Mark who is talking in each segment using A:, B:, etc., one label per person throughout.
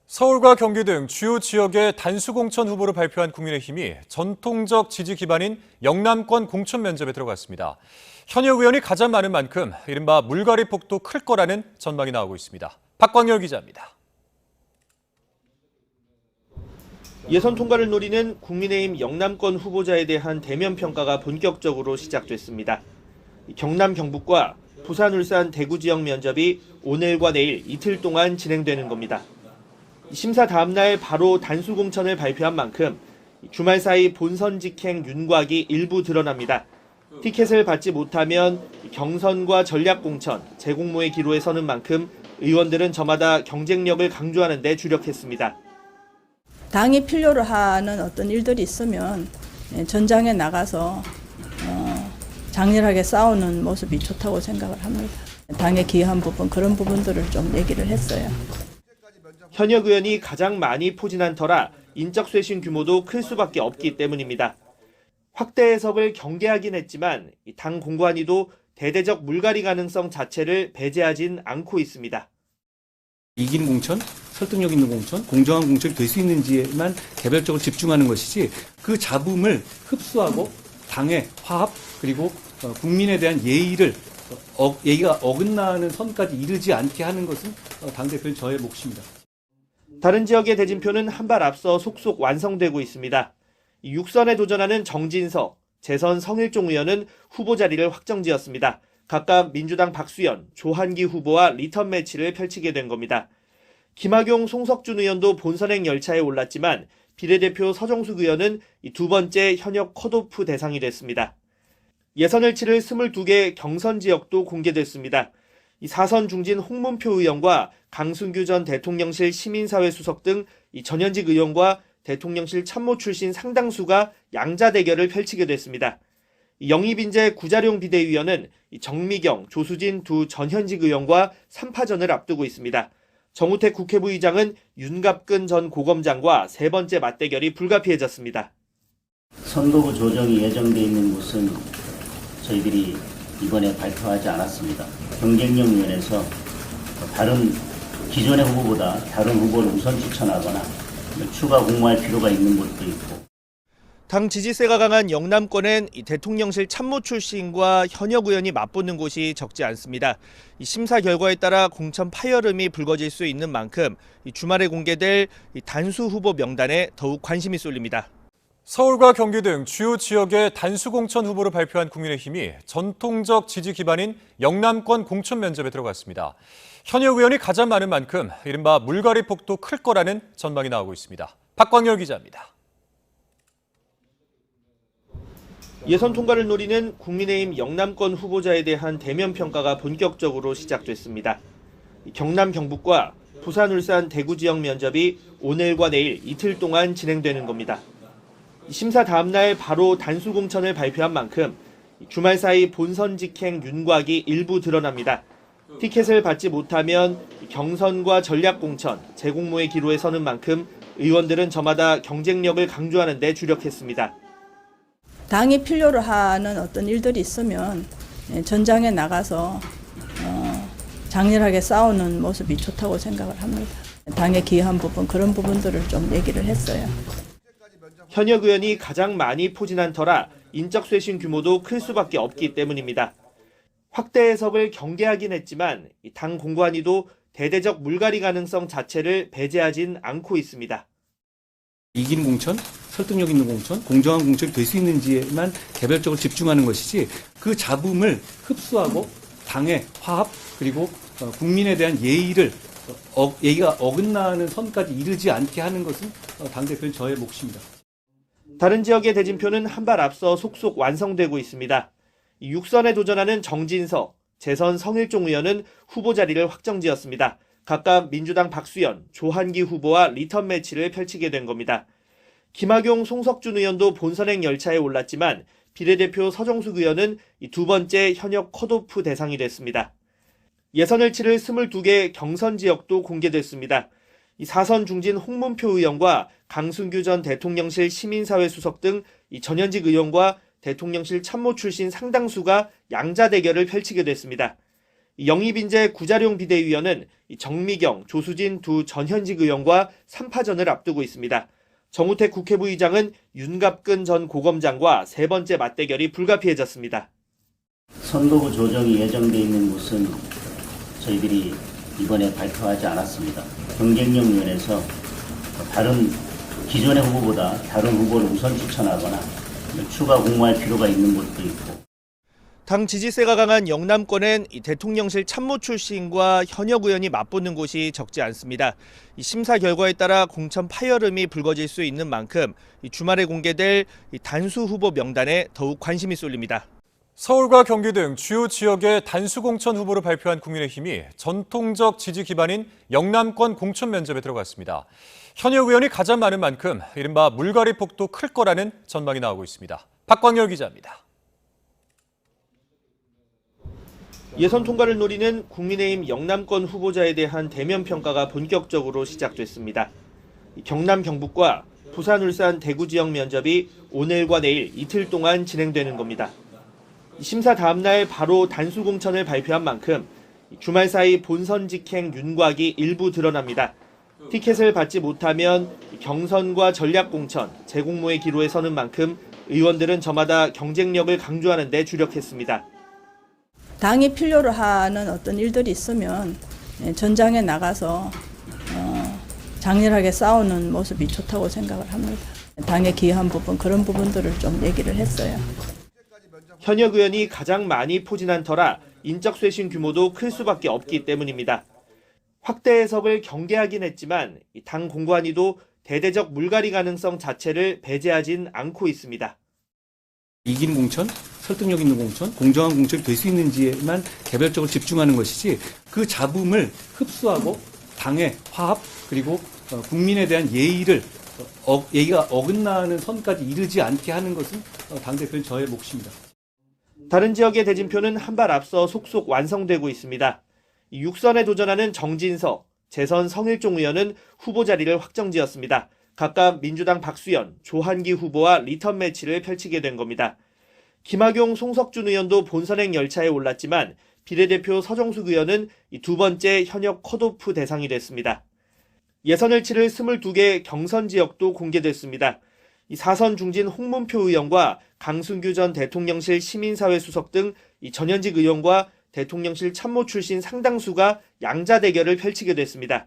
A: 서울과 경기 등 주요 지역의 단수공천 후보를 발표한 국민의힘이 전통적 지지 기반인 영남권 공천 면접에 들어갔습니다. 현역 의원이 가장 많은 만큼 이른바 물갈이 폭도 클 거라는 전망이 나오고 있습니다. 박광열 기자입니다.
B: 예선 통과를 노리는 국민의힘 영남권 후보자에 대한 대면 평가가 본격적으로 시작됐습니다. 경남, 경북과 부산, 울산, 대구 지역 면접이 오늘과 내일 이틀 동안 진행되는 겁니다. 심사 다음 날 바로 단수 공천을 발표한 만큼 주말 사이 본선 직행 윤곽이 일부 드러납니다. 티켓을 받지 못하면 경선과 전략 공천, 재공모의 기로에 서는 만큼 의원들은 저마다 경쟁력을 강조하는 데 주력했습니다.
C: 당이 필요로 하는 어떤 일들이 있으면 전장에 나가서 장렬하게 싸우는 모습이 좋다고 생각을 합니다. 당에 기여한 부분, 그런 부분들을 좀 얘기를 했어요.
B: 현역 의원이 가장 많이 포진한 터라 인적 쇄신 규모도 클 수밖에 없기 때문입니다. 확대 해석을 경계하긴 했지만 당 공관위도 대대적 물갈이 가능성 자체를 배제하진 않고 있습니다.
D: 이기는 공천, 설득력 있는 공천, 공정한 공천이 될 수 있는지에만 개별적으로 집중하는 것이지 그 잡음을 흡수하고 당의 화합 그리고 국민에 대한 예의가 어긋나는 선까지 이르지 않게 하는 것은 당대표는 저의 몫입니다.
B: 다른 지역의 대진표는 한 발 앞서 속속 완성되고 있습니다. 6선에 도전하는 정진석, 재선 성일종 의원은 후보 자리를 확정지었습니다. 각각 민주당 박수현, 조한기 후보와 리턴 매치를 펼치게 된 겁니다. 김학용, 송석준 의원도 본선행 열차에 올랐지만 비례대표 서정숙 의원은 두 번째 현역 컷오프 대상이 됐습니다. 예선을 치를 22개 경선 지역도 공개됐습니다. 4선 중진 홍문표 의원과 강순규 전 대통령실 시민사회 수석 등 전현직 의원과 대통령실 참모 출신 상당수가 양자 대결을 펼치게 됐습니다. 영입인재 구자룡 비대위원은 정미경, 조수진 두 전현직 의원과 3파전을 앞두고 있습니다. 정우택 국회부의장은 윤갑근 전 고검장과 세 번째 맞대결이 불가피해졌습니다.
E: 선거구 조정이 예정돼 있는 곳은 저희들이 이번에 발표하지 않았습니다. 경쟁력 면에서 다른 기존의 후보보다 다른 후보를 우선 추천하거나 추가 공모할 필요가 있는 곳도 있고.
B: 당 지지세가 강한 영남권엔 대통령실 참모 출신과 현역 의원이 맞붙는 곳이 적지 않습니다. 심사 결과에 따라 공천 파열음이 불거질 수 있는 만큼 주말에 공개될 단수 후보 명단에 더욱 관심이 쏠립니다.
A: 서울과 경기 등 주요 지역의 단수 공천 후보를 발표한 국민의힘이 전통적 지지 기반인 영남권 공천 면접에 들어갔습니다. 현역 의원이 가장 많은 만큼 이른바 물갈이 폭도 클 거라는 전망이 나오고 있습니다. 박광열 기자입니다.
B: 예선 통과를 노리는 국민의힘 영남권 후보자에 대한 대면 평가가 본격적으로 시작됐습니다. 경남, 경북과 부산, 울산, 대구 지역 면접이 오늘과 내일 이틀 동안 진행되는 겁니다. 심사 다음 날 바로 단수 공천을 발표한 만큼 주말 사이 본선 직행 윤곽이 일부 드러납니다. 티켓을 받지 못하면 경선과 전략 공천, 재공모의 기로에 서는 만큼 의원들은 저마다 경쟁력을 강조하는 데 주력했습니다.
C: 당이 필요로 하는 어떤 일들이 있으면 전장에 나가서 장렬하게 싸우는 모습이 좋다고 생각을 합니다. 당에 기여한 부분, 그런 부분들을 좀 얘기를 했어요.
B: 현역 의원이 가장 많이 포진한 터라 인적 쇄신 규모도 클 수밖에 없기 때문입니다. 확대 해석을 경계하긴 했지만 당 공관위도 대대적 물갈이 가능성 자체를 배제하진 않고 있습니다.
D: 이기는 공천, 설득력 있는 공천, 공정한 공천이 될 수 있는지에만 개별적으로 집중하는 것이지 그 잡음을 흡수하고 당의 화합 그리고 국민에 대한 예의가 어긋나는 선까지 이르지 않게 하는 것은 당대표는 저의 몫입니다.
B: 다른 지역의 대진표는 한 발 앞서 속속 완성되고 있습니다. 6선에 도전하는 정진석, 재선 성일종 의원은 후보 자리를 확정지었습니다. 각각 민주당 박수현, 조한기 후보와 리턴 매치를 펼치게 된 겁니다. 김학용, 송석준 의원도 본선행 열차에 올랐지만 비례대표 서정숙 의원은 두 번째 현역 컷오프 대상이 됐습니다. 예선을 치를 22개 경선 지역도 공개됐습니다. 4선 중진 홍문표 의원과 강순규 전 대통령실 시민사회 수석 등 전현직 의원과 대통령실 참모 출신 상당수가 양자 대결을 펼치게 됐습니다. 영입인재 구자룡 비대위원은 정미경, 조수진 두 전현직 의원과 3파전을 앞두고 있습니다. 정우택 국회부의장은 윤갑근 전 고검장과 세 번째 맞대결이 불가피해졌습니다.
E: 선거구 조정이 예정돼 있는 곳은 저희들이 이번에 발표하지 않았습니다. 경쟁력 면에서 다른 기존의 후보보다 다른 후보를 우선 추천하거나 추가 공모할 필요가 있는 곳도 있고.
B: 당 지지세가 강한 영남권엔 대통령실 참모 출신과 현역 의원이 맞붙는 곳이 적지 않습니다. 심사 결과에 따라 공천 파열음이 불거질 수 있는 만큼 주말에 공개될 단수 후보 명단에 더욱 관심이 쏠립니다.
A: 서울과 경기 등 주요 지역의 단수 공천 후보를 발표한 국민의힘이 전통적 지지 기반인 영남권 공천 면접에 들어갔습니다. 현역 의원이 가장 많은 만큼 이른바 물갈이 폭도 클 거라는 전망이 나오고 있습니다. 박광열 기자입니다.
B: 예선 통과를 노리는 국민의힘 영남권 후보자에 대한 대면 평가가 본격적으로 시작됐습니다. 경남, 경북과 부산, 울산, 대구 지역 면접이 오늘과 내일 이틀 동안 진행되는 겁니다. 심사 다음 날 바로 단수 공천을 발표한 만큼 주말 사이 본선 직행 윤곽이 일부 드러납니다. 티켓을 받지 못하면 경선과 전략 공천, 재공모의 기로에 서는 만큼 의원들은 저마다 경쟁력을 강조하는 데 주력했습니다.
C: 당이 필요로 하는 어떤 일들이 있으면 전장에 나가서 장렬하게 싸우는 모습이 좋다고 생각을 합니다. 당에 기여한 부분, 그런 부분들을 좀 얘기를 했어요.
B: 현역 의원이 가장 많이 포진한 터라 인적 쇄신 규모도 클 수밖에 없기 때문입니다. 확대 해석을 경계하긴 했지만 당 공관위도 대대적 물갈이 가능성 자체를 배제하진 않고 있습니다.
D: 이기는 공천, 설득력 있는 공천, 공정한 공천이 될 수 있는지에만 개별적으로 집중하는 것이지 그 잡음을 흡수하고 당의 화합 그리고 국민에 대한 예의가 어긋나는 선까지 이르지 않게 하는 것은 당대표는 저의 몫입니다.
B: 다른 지역의 대진표는 한 발 앞서 속속 완성되고 있습니다. 6선에 도전하는 정진석, 재선 성일종 의원은 후보 자리를 확정지었습니다. 각각 민주당 박수현, 조한기 후보와 리턴 매치를 펼치게 된 겁니다. 김학용, 송석준 의원도 본선행 열차에 올랐지만 비례대표 서정숙 의원은 두 번째 현역 컷오프 대상이 됐습니다. 예선을 치를 22개 경선 지역도 공개됐습니다. 4선 중진 홍문표 의원과 강순규 전 대통령실 시민사회 수석 등 전현직 의원과 대통령실 참모 출신 상당수가 양자 대결을 펼치게 됐습니다.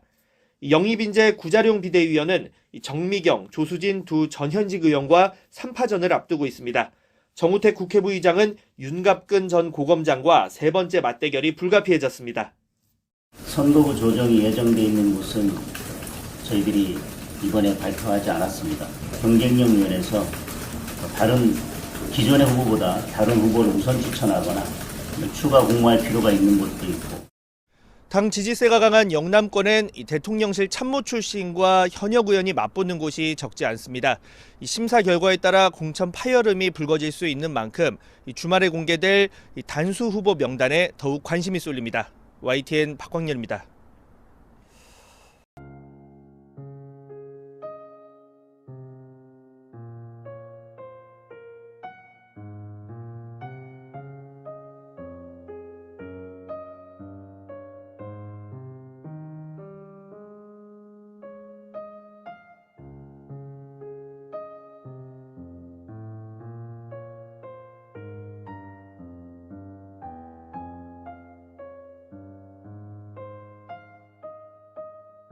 B: 영입인재 구자룡 비대위원은 정미경, 조수진 두 전현직 의원과 3파전을 앞두고 있습니다. 정우택 국회부의장은 윤갑근 전 고검장과 세 번째 맞대결이 불가피해졌습니다.
E: 선거구 조정이 예정돼 있는 곳은 저희들이 이번에 발표하지 않았습니다. 경쟁력 면에서 다른 기존의 후보보다 다른 후보를 우선 추천하거나 추가 공모할 필요가 있는 곳도 있고.
B: 당 지지세가 강한 영남권엔 대통령실 참모 출신과 현역 의원이 맞붙는 곳이 적지 않습니다. 심사 결과에 따라 공천 파열음이 불거질 수 있는 만큼 주말에 공개될 단수 후보 명단에 더욱 관심이 쏠립니다. YTN 박광열입니다.